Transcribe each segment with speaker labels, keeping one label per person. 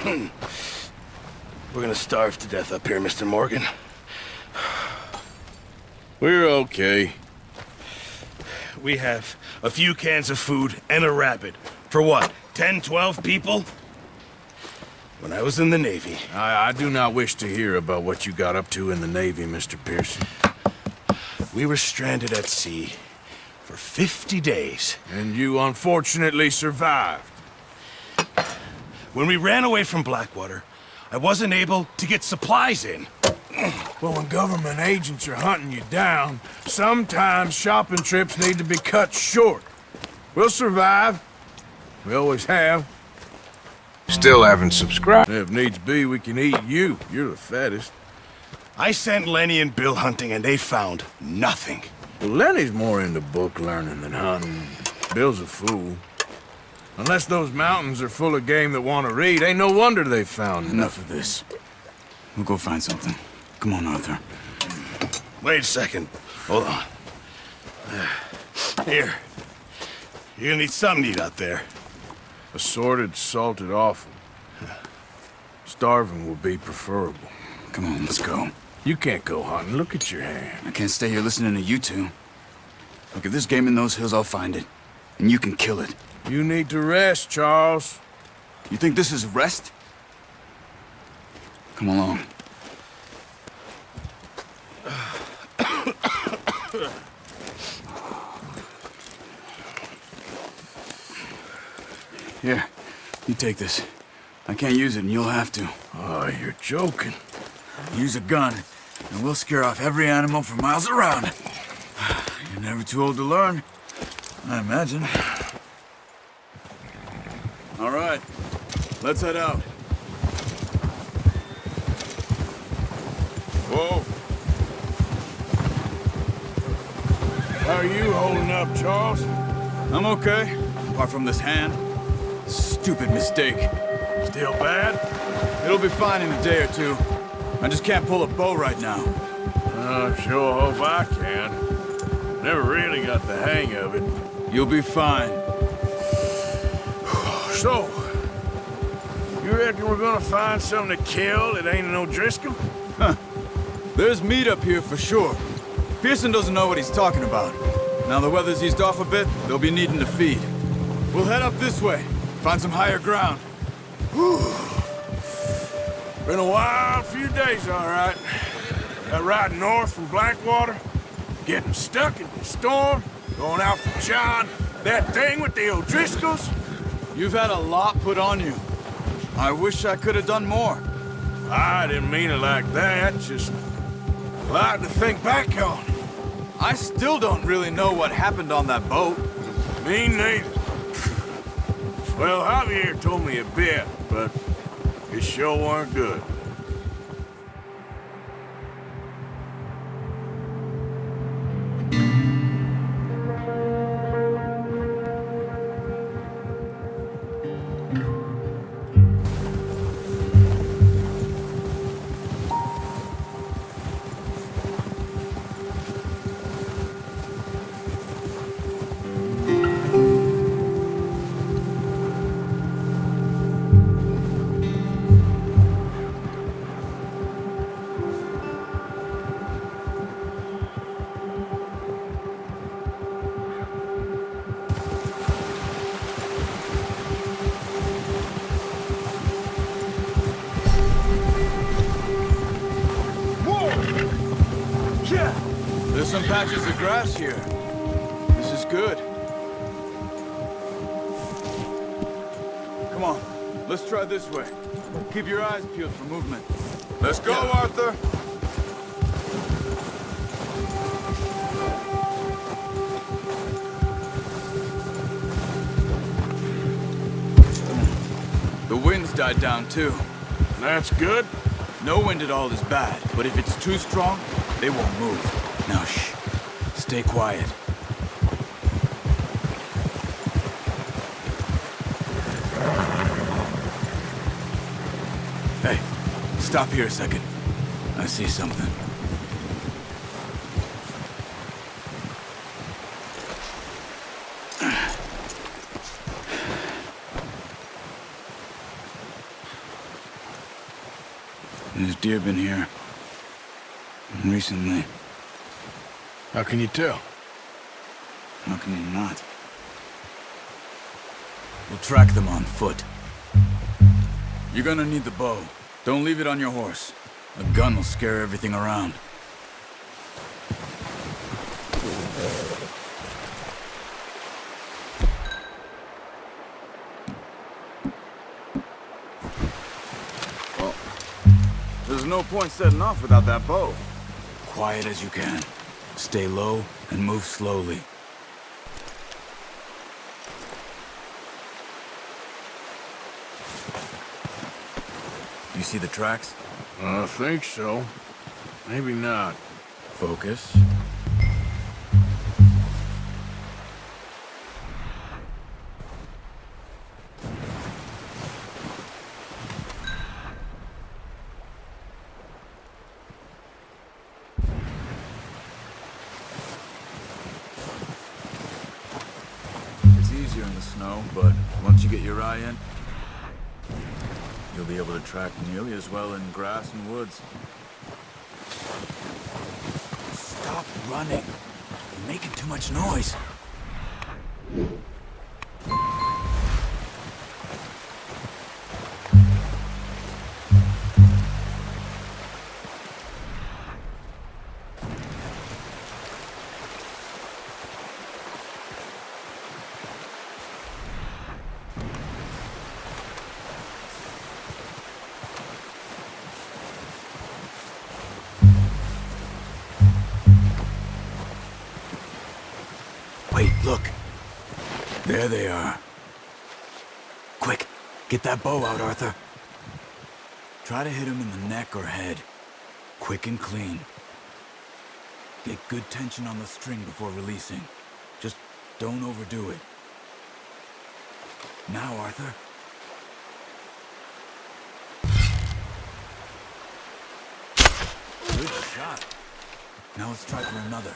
Speaker 1: We're gonna starve to death up here, Mr. Morgan.
Speaker 2: We're okay.
Speaker 1: We have a few cans of food and a rabbit. For what, 10, 12 people? When I was in the Navy...
Speaker 2: I do not wish to hear about what you got up to in the Navy, Mr. Pearson.
Speaker 1: We were stranded at sea for 50 days.
Speaker 2: And you unfortunately survived.
Speaker 1: When we ran away from Blackwater, I wasn't able to get supplies in.
Speaker 2: Well, when government agents are hunting you down, sometimes shopping trips need to be cut short. We'll survive. We always have.
Speaker 3: Still haven't subscribed.
Speaker 2: If needs be, we can eat you. You're the fattest.
Speaker 1: I sent Lenny and Bill hunting, and they found nothing.
Speaker 2: Well, Lenny's more into book learning than hunting. Bill's a fool. Unless those mountains are full of game that want to read, ain't no wonder they found
Speaker 4: Enough of this. We'll go find something. Come on, Arthur.
Speaker 1: Wait a second. Hold on. Here. You're gonna need something to eat out there.
Speaker 2: Assorted, salted offal. Starving will be preferable.
Speaker 4: Come on, let's go.
Speaker 2: You can't go hunting. Look at your hand.
Speaker 4: I can't stay here listening to you two. Look, if there's game in those hills, I'll find it. And you can kill it.
Speaker 2: You need to rest, Charles.
Speaker 4: You think this is rest? Come along. Here, you take this. I can't use it, and you'll have to.
Speaker 2: Oh, you're joking.
Speaker 4: Use a gun, and we'll scare off every animal for miles around. You're never too old to learn, I imagine. All right, let's head out.
Speaker 2: Whoa. How are you holding up, Charles?
Speaker 4: I'm okay, apart from this hand. Stupid mistake.
Speaker 2: Still bad?
Speaker 4: It'll be fine in a day or two. I just can't pull a bow right now.
Speaker 2: I sure hope I can. Never really got the hang of it.
Speaker 4: You'll be fine.
Speaker 2: So, you reckon we're gonna find something to kill that ain't no Driscoll?
Speaker 4: Huh. There's meat up here for sure. Pearson doesn't know what he's talking about. Now the weather's eased off a bit, they'll be needing to feed. We'll head up this way, find some higher ground.
Speaker 2: Whew. Been a wild few days, all right. That ride north from Blackwater, getting stuck in the storm, going out for John, that thing with the O'Driscolls.
Speaker 4: You've had a lot put on you. I wish I could have done more.
Speaker 2: I didn't mean it like that, just a lot to think back on.
Speaker 4: I still don't really know what happened on that boat.
Speaker 2: Me neither. Well, Javier told me a bit, but it sure weren't good.
Speaker 4: There's some patches of grass here. This is good. Come on, let's try this way. Keep your eyes peeled for movement. Let's go, Arthur! The wind's died down, too.
Speaker 2: That's good.
Speaker 4: No wind at all is bad, but if it's too strong, they won't move. Now, shh. Stay quiet. Hey, stop here a second. I see something. There's deer been here. Recently.
Speaker 2: How can you tell?
Speaker 4: How can you not? We'll track them on foot. You're gonna need the bow. Don't leave it on your horse. A gun will scare everything around. Well, there's no point setting off without that bow. Quiet as you can. Stay low and move slowly. You see the tracks?
Speaker 2: I think so. Maybe not.
Speaker 4: Focus. It's easier in the snow, but once you get your eye in, you'll be able to track nearly as well in grass and woods. Stop running. You're making too much noise. Wait, look. There they are. Quick, get that bow out, Arthur. Try to hit him in the neck or head. Quick and clean. Get good tension on the string before releasing. Just don't overdo it. Now, Arthur. Good shot. Now let's try for another.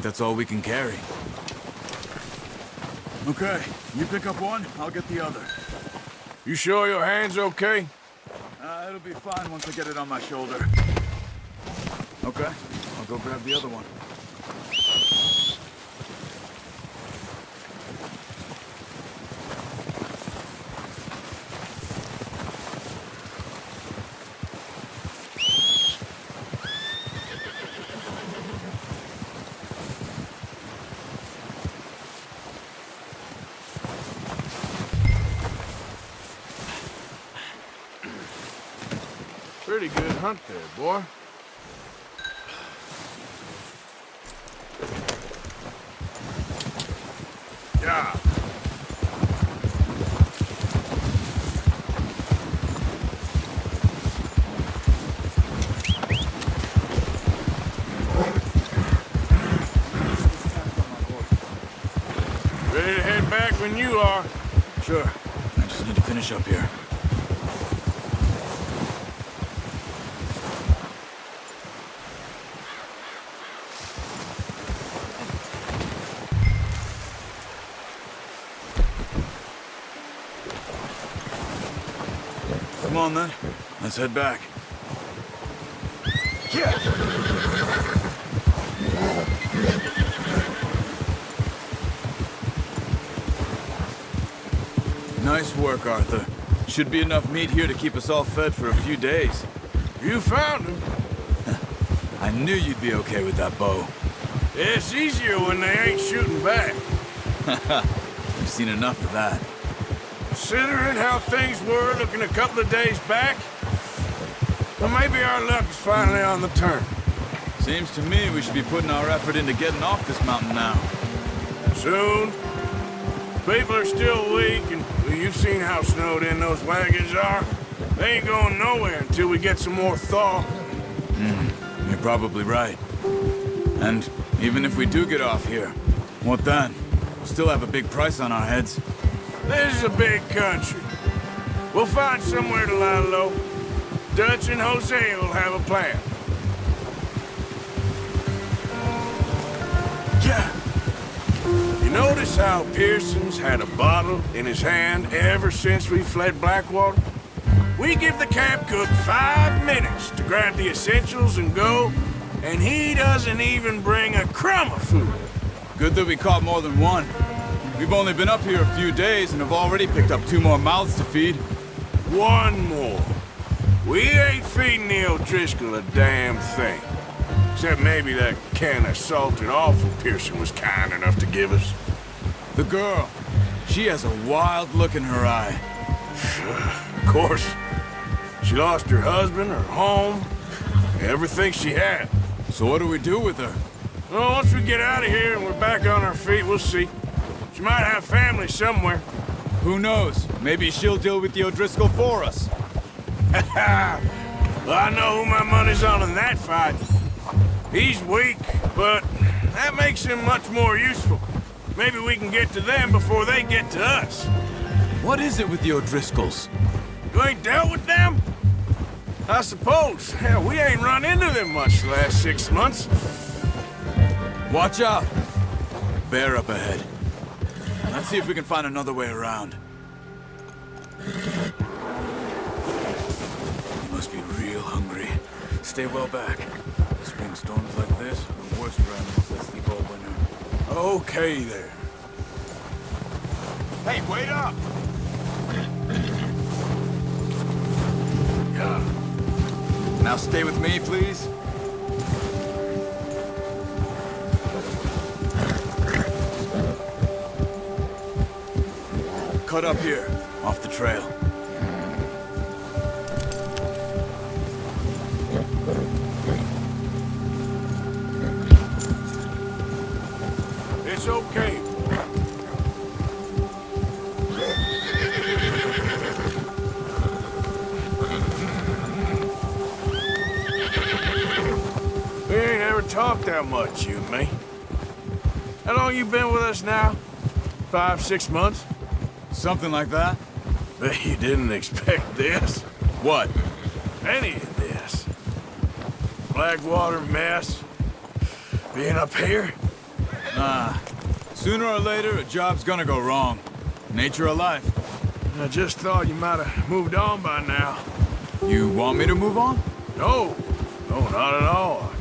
Speaker 4: That's all we can carry. Okay, you pick up one, I'll get the other.
Speaker 2: You sure your hand's okay?
Speaker 4: It'll be fine once I get it on my shoulder. Okay, I'll go grab the other one.
Speaker 2: Pretty good hunt there, boy. Yeah. Ready to head back when you are.
Speaker 4: Sure. I just need to finish up here. on then. Let's head back.
Speaker 2: Yeah.
Speaker 4: Nice work, Arthur. Should be enough meat here to keep us all fed for a few days.
Speaker 2: You found him.
Speaker 4: I knew you'd be okay with that bow.
Speaker 2: It's easier when they ain't shooting back.
Speaker 4: We've seen enough of that.
Speaker 2: Considering how things were looking a couple of days back, well, maybe our luck is finally on the turn.
Speaker 4: Seems to me we should be putting our effort into getting off this mountain now.
Speaker 2: Soon. People are still weak, and well, you've seen how snowed in those wagons are. They ain't going nowhere until we get some more thaw.
Speaker 4: You're probably right. And even if we do get off here, what then? We'll still have a big price on our heads.
Speaker 2: This is a big country. We'll find somewhere to lie low. Dutch and Jose will have a plan. Yeah. You notice how Pearson's had a bottle in his hand ever since we fled Blackwater? We give the camp cook 5 minutes to grab the essentials and go, and he doesn't even bring a crumb of food.
Speaker 4: Good that we caught more than one. We've only been up here a few days and have already picked up 2 more mouths to feed.
Speaker 2: One more. We ain't feeding the O'Driscoll a damn thing. Except maybe that can of salted offal Pearson was kind enough to give us.
Speaker 4: The girl, she has a wild look in her eye.
Speaker 2: Of course. She lost her husband, her home, everything she had.
Speaker 4: So what do we do with her?
Speaker 2: Well, once we get out of here and we're back on our feet, we'll see. She might have family somewhere.
Speaker 4: Who knows? Maybe she'll deal with the O'Driscoll for us.
Speaker 2: Well, I know who my money's on in that fight. He's weak, but that makes him much more useful. Maybe we can get to them before they get to us.
Speaker 4: What is it with the O'Driscolls?
Speaker 2: You ain't dealt with them? I suppose. Hell, we ain't run into them much the last 6 months.
Speaker 4: Watch out! Bear up ahead. Let's see if we can find another way around. You must be real hungry. Stay well back. Spring storms like this are the worst for animals that sleep all winter.
Speaker 2: Okay, there. Hey, wait up! Yeah.
Speaker 4: Now stay with me, please. Cut up here, off the trail.
Speaker 2: It's okay. We ain't ever talked that much, you and me. How long you been with us now? 5, 6 months?
Speaker 4: Something like that?
Speaker 2: Bet you didn't expect this.
Speaker 4: What?
Speaker 2: Any of this. Blackwater mess. Being up here.
Speaker 4: Sooner or later, a job's gonna go wrong. Nature of life.
Speaker 2: I just thought you might have moved on by now.
Speaker 4: You want me to move on?
Speaker 2: No. No, not at all.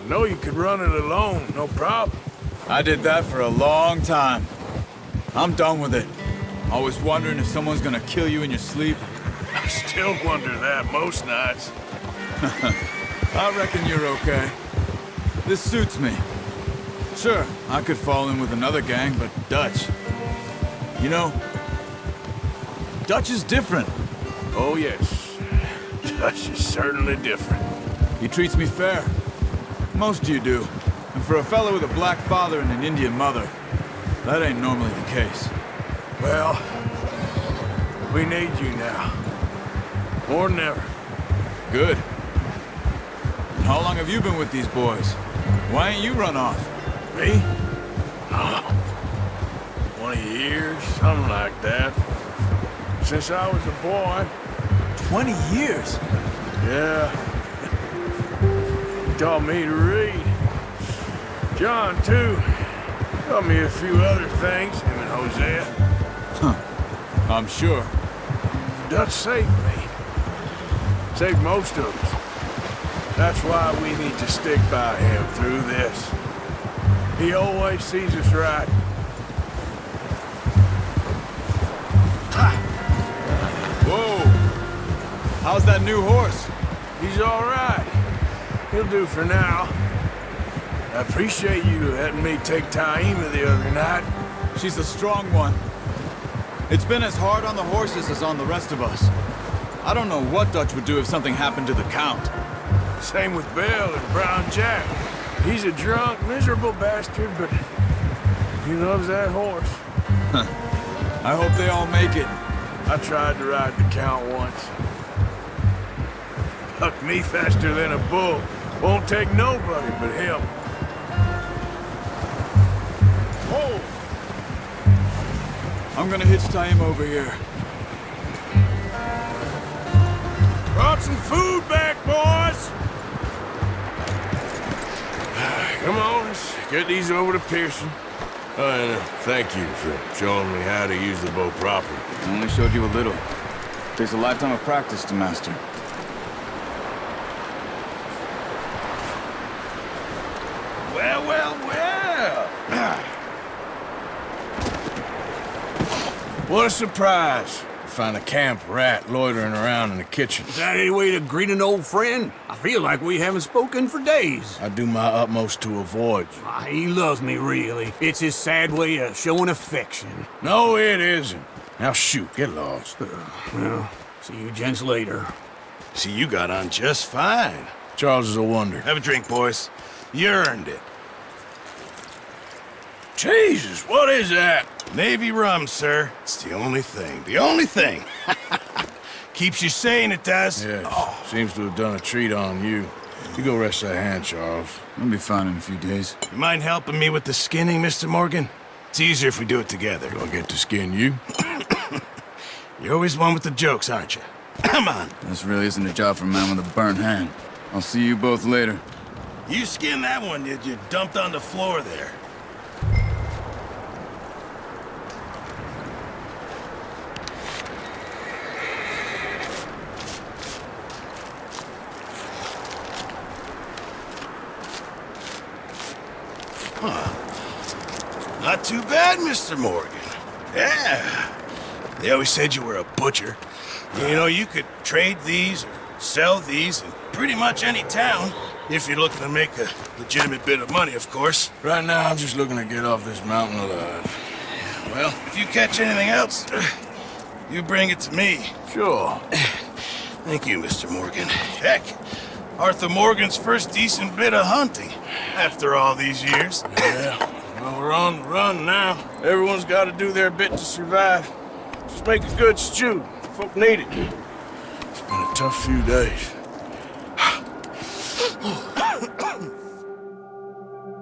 Speaker 2: I know you could run it alone, no problem.
Speaker 4: I did that for a long time. I'm done with it. Always wondering if someone's gonna kill you in your sleep.
Speaker 2: I still wonder that most nights.
Speaker 4: I reckon you're okay. This suits me. Sure, I could fall in with another gang, but Dutch... You know, Dutch is different.
Speaker 2: Oh, yes. Dutch is certainly different.
Speaker 4: He treats me fair. Most of you do. And for a fellow with a black father and an Indian mother, that ain't normally the case.
Speaker 2: Well, we need you now. More than ever.
Speaker 4: Good. And how long have you been with these boys? Why ain't you run off?
Speaker 2: Me? 20 years, something like that. Since I was a boy.
Speaker 4: 20 years?
Speaker 2: Yeah. He taught me to read. John, too. Taught me a few other things, him and Hosea.
Speaker 4: I'm sure.
Speaker 2: Dutch saved me. Saved most of us. That's why we need to stick by him through this. He always sees us right.
Speaker 4: Whoa! How's that new horse?
Speaker 2: He's all right. He'll do for now. I appreciate you letting me take Taima the other night.
Speaker 4: She's a strong one. It's been as hard on the horses as on the rest of us. I don't know what Dutch would do if something happened to the Count.
Speaker 2: Same with Bill and Brown Jack. He's a drunk, miserable bastard, but he loves that horse.
Speaker 4: I hope they all make it.
Speaker 2: I tried to ride the Count once. Bucked me faster than a bull. Won't take nobody but him. Oh!
Speaker 4: I'm gonna hitch Taima over here.
Speaker 2: Brought some food back, boys! Come on, let's get these over to Pearson. Oh, and thank you for showing me how to use the bow properly.
Speaker 4: I only showed you a little. Takes a lifetime of practice to master.
Speaker 1: Well, well, well.
Speaker 2: What a surprise. Find a camp rat loitering around in the kitchen.
Speaker 5: Is that any way to greet an old friend? I feel like we haven't spoken for days.
Speaker 2: I do my utmost to avoid you.
Speaker 5: He loves me, really. It's his sad way of showing affection.
Speaker 2: No, it isn't. Now shoot, get lost.
Speaker 5: Well, see you gents later.
Speaker 1: See, you got on just fine.
Speaker 2: Charles is a wonder.
Speaker 1: Have a drink, boys. You earned it.
Speaker 2: Jesus, what is that?
Speaker 1: Navy rum, sir. It's the only thing. The only thing. Keeps you sane, it does.
Speaker 2: Yes, seems to have done a treat on you. You go rest that hand, Charles.
Speaker 4: I'll be fine in a few days.
Speaker 1: You mind helping me with the skinning, Mr. Morgan? It's easier if we do it together.
Speaker 2: Do I get to skin you?
Speaker 1: You're always one with the jokes, aren't you? Come on.
Speaker 4: This really isn't a job for a man with a burnt hand. I'll see you both later.
Speaker 1: You skinned that one you dumped on the floor there. Not too bad, Mr. Morgan. Yeah. They always said you were a butcher. You know, you could trade these or sell these in pretty much any town, if you're looking to make a legitimate bit of money, of course.
Speaker 2: Right now, I'm just looking to get off this mountain alive.
Speaker 1: Well, if you catch anything else, you bring it to me.
Speaker 2: Sure.
Speaker 1: Thank you, Mr. Morgan. Heck, Arthur Morgan's first decent bit of hunting after all these years.
Speaker 2: Yeah. Well, we're on the run now. Everyone's got to do their bit to survive. Just make a good stew. Folk need it. It's been a tough few days.